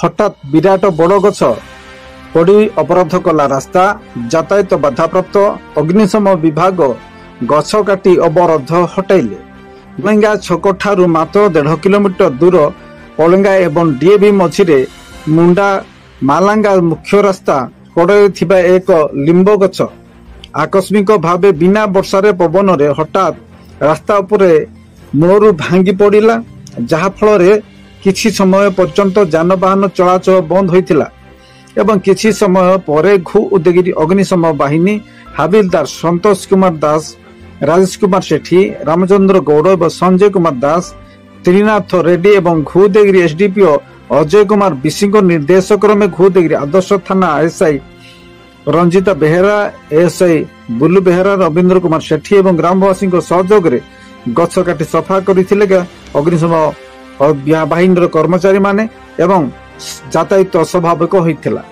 हठात विराट बड़ गछ पड़ी अवरोध कला रास्ता यातायात बाधाप्राप्त। अग्निशम विभाग गछ काटी अवरोध हटाइले। पलेंगा छक ठारू मात्र 1.5 किलोमीटर दूर पलेंगा एवं डीएवी मझिरे मुंडा मालांगा मुख्य रास्ता कड़े थिबा एक लिंब गछ आकस्मिक भावे बिना वर्षारे पवन रे हठात रास्ता उपरे मूलरू भांगी पड़िला, जहा फल किछि समय पर्यंत जानवाहन चलाचल बंद होइतिला एवं किछि समय परे घु उदयगिरी अग्निशम बाहिनी हाबिलदार संतोष कुमार दास, राजेश कुमार सेठी, रामचंद्र गौड़ और संजय कुमार दास, त्रिनाथ रेड्डी एवं घु उदयगिरी एसडीपीओ अजय कुमार विशिंग निर्देश क्रमे घु उदयगिरी आदर्श थाना एसआई रंजिता बेहेरा, एएसआई बुलू बेहेरा, रविंद्र कुमार सेठी एवं ग्रामवासी सहयोग रे गछ काटी सफा करथिले अग्निशम बाहिनी कर्मचारी माने एवं यातायात स्वाभाविक होइथिला।